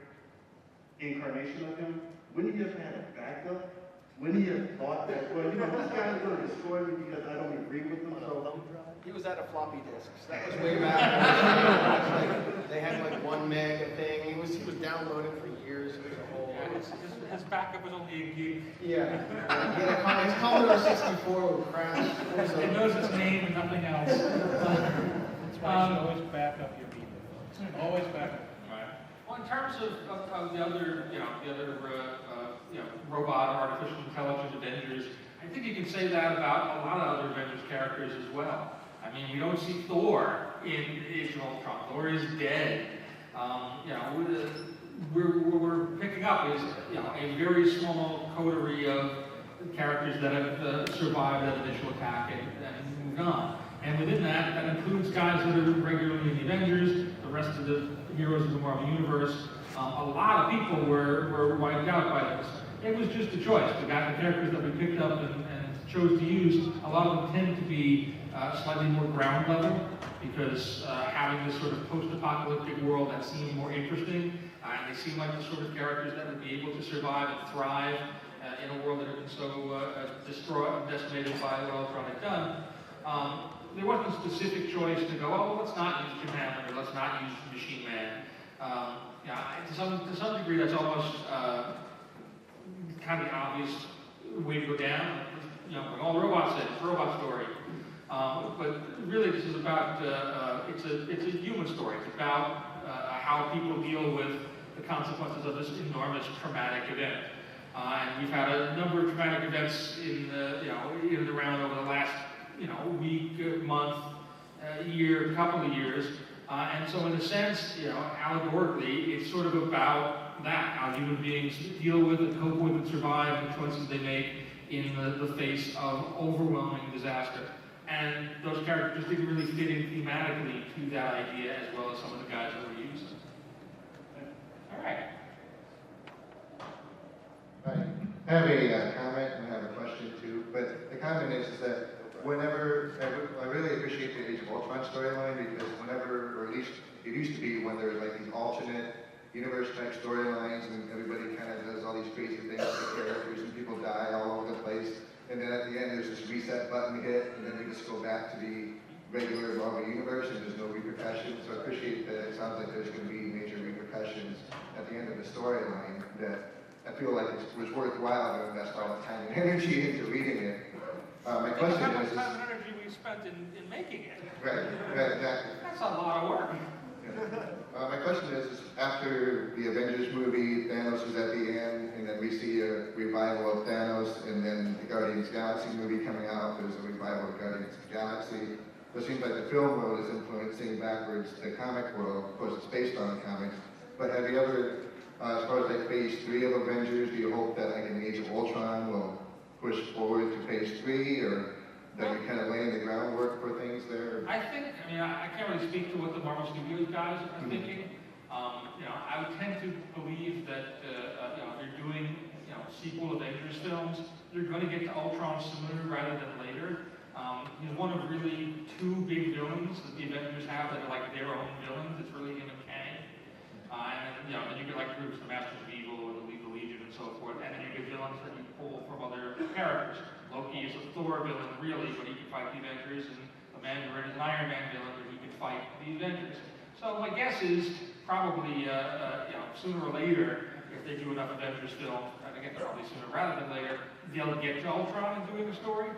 incarnation of him, wouldn't he have had a backup? Wouldn't he have thought that, well, you know, this guy's going to destroy me because I don't agree with him, so... He was out of floppy disks. That was way back. They had like 1 meg thing. He was downloaded for years. It was a whole... His backup was only a gig. Yeah. He had his Commodore 64 would crash. It knows its name and nothing else. That's why you should always back up your people, folks. Always back up. Right. Well, in terms of the other, robot or artificial intelligence Avengers, I think you can say that about a lot of other Avengers characters as well. I mean, you don't see Thor in Age of Ultron. Thor is dead. We're picking up is a very small coterie of characters that have survived that initial attack and moved on. And within that includes guys that are regularly in the Avengers, the rest of the heroes of the Marvel Universe. A lot of people were wiped out by this. It was just a choice. The characters that we picked up and chose to use, a lot of them tend to be slightly more ground level, because having this sort of post-apocalyptic world that seemed more interesting, and they seem like the sort of characters that would be able to survive and thrive in a world that had been so destroyed and decimated by what Ultron had done. There wasn't a specific choice to go, oh, well, let's not use Jim Hammond, or let's not use Machine Man. To some degree, that's almost kind of the obvious way to go down. Bring all the robots in, it's a robot story. But really, this is about, it's a human story. It's about how people deal with the consequences of this enormous traumatic event. And we've had a number of traumatic events in the round over the last, week, month, year, couple of years. And so in a sense, allegorically, it's sort of about that, how human beings deal with it, cope with it, survive, the choices they make in the face of overwhelming disaster. And those characters didn't really fit in thematically to that idea, as well as some of the guys that were used. All right. I have a comment and I have a question too, but the comment is that whenever, I really appreciate the Age of Ultron storyline, because whenever, or at least it used to be when there was like these alternate universe type storylines, and everybody kind of does all these crazy things with the characters, and people die all over the place. And then at the end, there's this reset button hit, and then we just go back to the regular Marvel universe, and there's no repercussions. So I appreciate that. It sounds like there's going to be major repercussions at the end of the storyline. That I feel like it was worthwhile to invest all the time and energy into reading it. My question How much is, time and energy we spent in making it? right, exactly. That's a lot of work. My question is, after the Avengers movie, Thanos is at the end, and then we see a revival of Thanos, and then the Guardians of the Galaxy movie coming out, there's a revival of Guardians of the Galaxy. So it seems like the film world is influencing backwards the comic world. Of course, it's based on the comics. But have you ever, as far as like phase 3 of Avengers, do you hope that like in Age of Ultron will push forward to phase 3, or that you're kind of laying the groundwork for things there? I can't really speak to what the Marvel Studios guys are thinking. I would tend to believe that, if you're doing, sequel Avengers films, you're going to get to Ultron sooner rather than later. He's one of really 2 big villains that the Avengers have that are like their own villains. It's really him and Kang. Then you get like groups, the Masters of Evil or the Legion and so forth, and then you get villains that you pull from other characters. Loki is a Thor villain, really, but he can fight the Avengers, and the Mandarin is an Iron Man villain, but he can fight the Avengers. So my guess is probably, sooner or later, if they do enough Avengers films, and again, probably sooner rather than later, they'll get to Ultron and doing the story.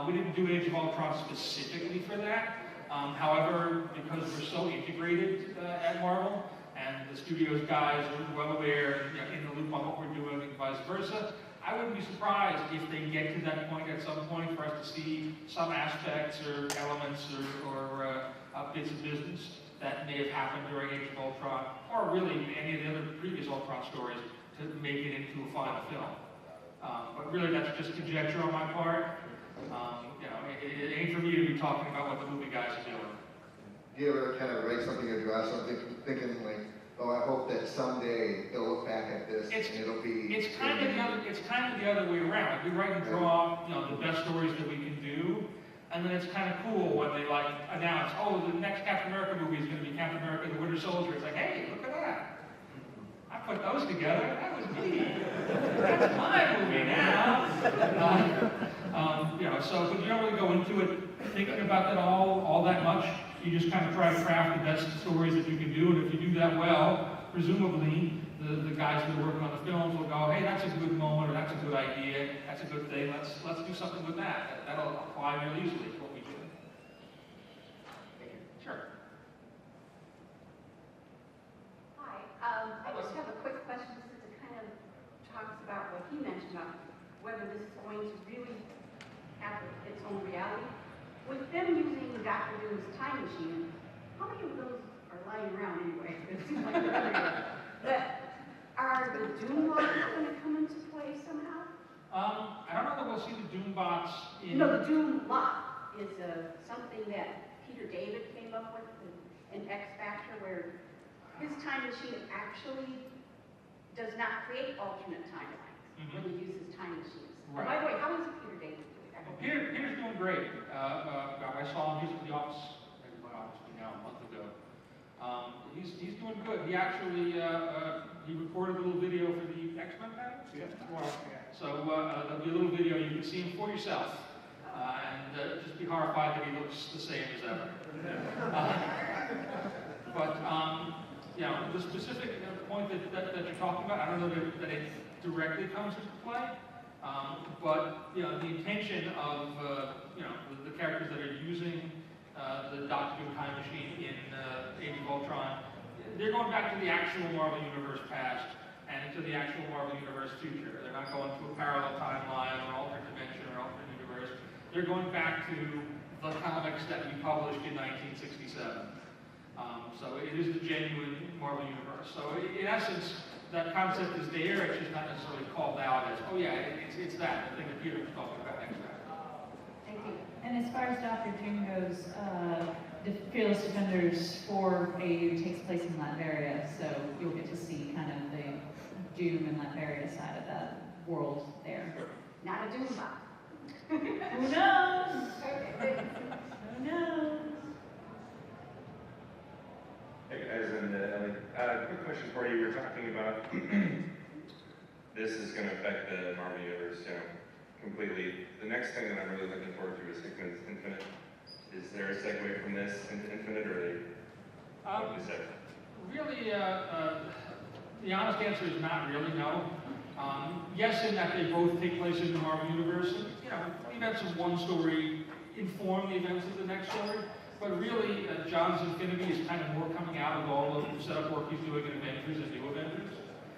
We didn't do Age of Ultron specifically for that. However, because we're so integrated at Marvel, and the studios guys are well aware and in the loop on what we're doing and vice versa, I wouldn't be surprised if they get to that point at some point for us to see some aspects or elements or bits of business that may have happened during Age of Ultron, or really any of the other previous Ultron stories, to make it into a final film. But really, that's just conjecture on my part. It ain't for me to be talking about what the movie guys are doing. Do you ever kind of write something or draw something thinking like, oh, I hope that someday they'll look back at this and it'll be... It's kind of the other way around. Like, we write and draw, the best stories that we can do, and then it's kind of cool when they like announce, oh, the next Captain America movie is going to be Captain America: The Winter Soldier. It's like, hey, look at that. I put those together. That was me. That's my movie now. But you don't really go into it thinking about that all that much. You just kind of try to craft the best stories that you can do, and if you do that well, presumably the guys that are working on the films will go, hey, that's a good moment, or that's a good idea, that's a good thing. Let's do something with that. That'll apply really easily to what we do. Sure. Hi. I just have a quick question since it kind of talks about what he mentioned about whether this is going to really have its own reality. With them using Dr. Doom's time machine, how many of those are lying around anyway? It seems like they're everywhere. But are the Doom bots going to come into play somehow? I don't know that we'll see the Doom bots in... No, the Doom lot is something that Peter David came up with in X Factor, where his time machine actually does not create alternate timelines when you use his time machines. Right. By the way, how is Peter David doing? Peter's doing great. I saw him just in the office, a month ago. He's doing good. He actually he recorded a little video for the X-Men panel. So there'll be a little video. You can see him for yourself, and just be horrified that he looks the same as ever. The specific point that you're talking about, I don't know that it directly comes into play. But the intention of the characters that are using the Doctor Doom time machine in Age of Ultron, they're going back to the actual Marvel Universe past and to the actual Marvel Universe future. They're not going to a parallel timeline or alternate dimension or alternate universe. They're going back to the comics that we published in 1967. So it is the genuine Marvel Universe. So in essence, that concept is there, it's just not necessarily called out as, oh yeah, it's that, the thing that Peter was talking about next time. Thank you. And as far as Dr. Doom goes, the Fearless Defenders 4 AU takes place in Latveria, so you'll get to see kind of the Doom and Latveria side of that world there. Not a Doom bot. Who knows? Who knows? Hey guys, and Quick question for you. We're talking about this is going to affect the Marvel Universe, completely. The next thing that I'm really looking forward to is Hickman's Infinite. Is there a segue from this into Infinite, or are they totally separate? Really, the honest answer is not really, no. Yes, in that they both take place in the Marvel Universe. The events of one story inform the events of the next story. But really, John's Infinity is kind of more coming out of all of the setup work he's doing in Avengers and New Avengers.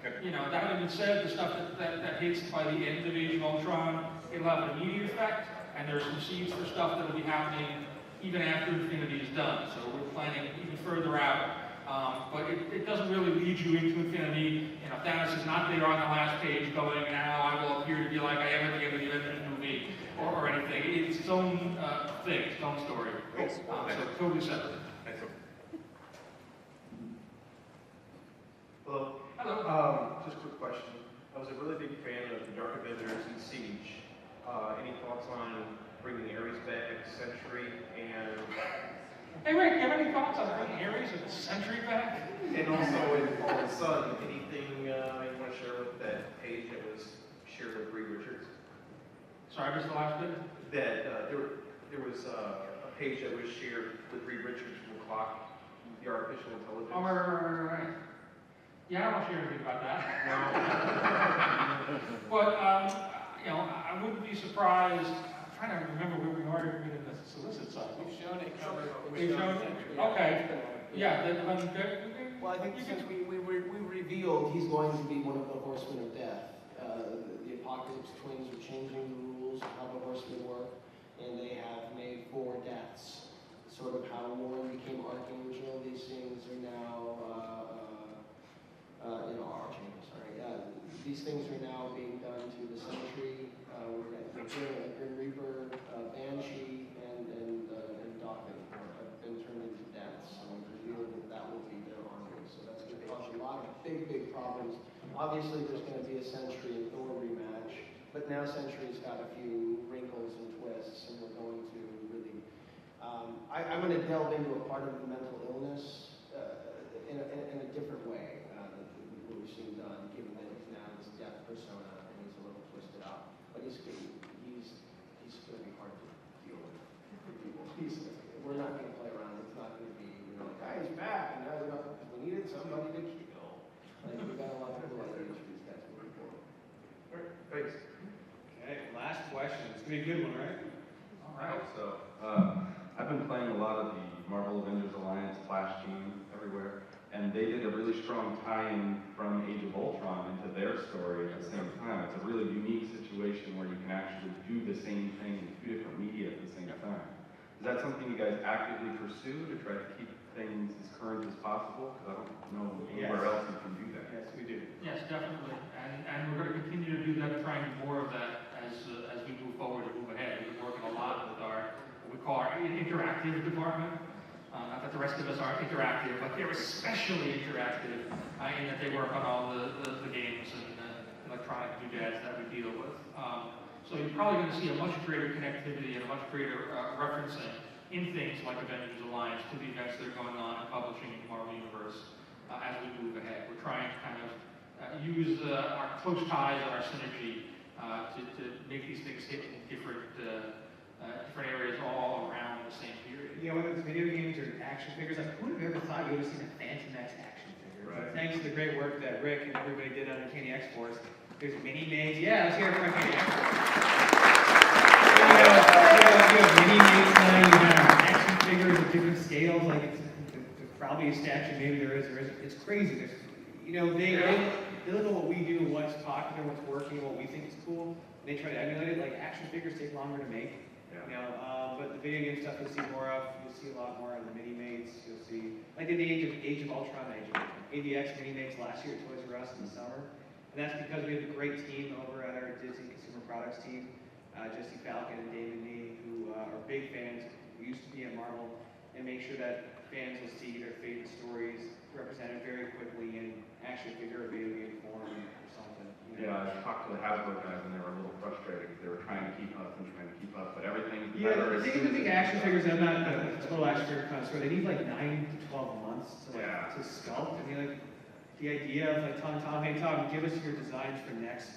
That having been said, the stuff that hits by the end of Age of Ultron, it'll have an immediate effect, and there's some seeds for stuff that'll be happening even after Infinity is done. So we're planning even further out. But it doesn't really lead you into Infinity. Thanos is not there on the last page going, now I will appear to be like I am at the end of the Avengers movie, or anything. It's its own thing, its own story. So totally separate. Hello. Hello. Just a quick question. I was a really big fan of the Dark Avengers and Siege. Any thoughts on bringing Ares back, Sentry, and... Hey Rick, you have any thoughts on bringing Ares and Sentry back? And also in Fallen Sun, anything you want to share with that page that was shared with Reed Richards? Sorry, I missed the last bit. That there was a page that was shared with Reed Richards from Clock, the artificial intelligence. Oh, right. Yeah, I don't want to share anything about that. No. But, I wouldn't be surprised. I'm trying to remember where we are even in the solicit side. We've shown it covered. We've shown it? Okay. Yeah, well, I think since we revealed he's going to be one of the Horsemen of Death. The Apocalypse Twins are changing the rules of how the Horsemen work, and they have made 4 deaths. Sort of how Warren became Archangel. These things are now Archangel. Sorry. These things are now being done to the Sentry. We're going to Grim Reaper, Banshee, and Dauphin have been turned into deaths. So we revealed that will be their army. So that's going to cause a lot of big problems. Obviously, there's going to be a Sentry and Thor rematch, but now Sentry's got a few wrinkles and twists, and we're going to really. I'm going to delve into a part of the mental illness in a different way than what we've seen done, given that he's now this death persona and he's a little twisted up. But he's going to be hard to deal with for people. We're not going to play around. It's not going to be, he's back, and now we needed somebody to kill. We've got a lot of cool ideas for these guys moving forward. All right, thanks. Okay, last question. It's going to be a good one, right? All right. So, I've been playing a lot of the Marvel Avengers Alliance Flash team everywhere, and they did a really strong tie-in from Age of Ultron into their story at the same time. It's a really unique situation where you can actually do the same thing in 2 different media at the same time. Is that something you guys actively pursue to try to keep things as current as possible? Because I don't know anywhere else you can do that. Yes, we do. Yes, definitely. And we're going to continue to do that, try and do more of that as we move forward and move ahead. We've been working a lot with what we call our interactive department. Not that the rest of us aren't interactive, but they're especially interactive in that they work on all the games and electronic doodads that we deal with. So you're probably going to see a much greater connectivity and a much greater referencing in things like Avengers Alliance to the events that are going on and publishing in the Marvel Universe as we move ahead. We're trying to kind of use our close ties and our synergy to make these things hit in different areas all around the same period. Whether it's video games or action figures, who would have ever thought you would have seen a Phantom X action figure? Right. Thanks to the great work that Rick and everybody did on Uncanny X-Force. There's mini-mates. Yeah, let's hear it for Uncanny X-Force. You have mini-mates now, you have action figures of different scales, there's probably a statue, maybe there is. It's crazy. They look at what we do, what's popular, what's working, what we think is cool, and they try to emulate it. Like action figures take longer to make. But the video game stuff you'll see more of. You'll see a lot more of the mini-mates. You'll see, like in the Age of Ultron, AVX mini-mates last year at Toys R Us in the summer. And that's because we have a great team over at our Disney Consumer Products team, Jesse Falcon and David Nee, who are big fans, who used to be at Marvel, and make sure that fans will see their favorite stories represented very quickly in action figure or video game form or something. You know? Yeah, I talked to the Hasbro guys and they were a little frustrated because they were trying to keep up and trying to keep up, but everything's Yeah, better. the thing with the action figures, I'm not a total action figure connoisseur, they need like 9 to 12 months to, to sculpt. I mean, like, the idea of like telling Tom, hey Tom, give us your designs for next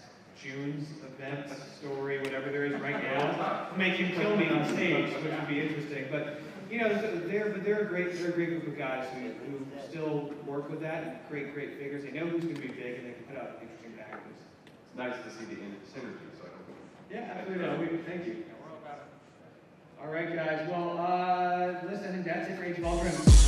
June's event, story, whatever there is right now. Make him kill me on stage, which would be interesting. But you know, they're a great group of guys who still work with that and create great figures. They know who's going to be big and they can put out interesting packages. It's nice to see the synergy, so I hope. Yeah, absolutely. No, thank you. All right, guys. Well, listen, I think that's it for Age of Ultron.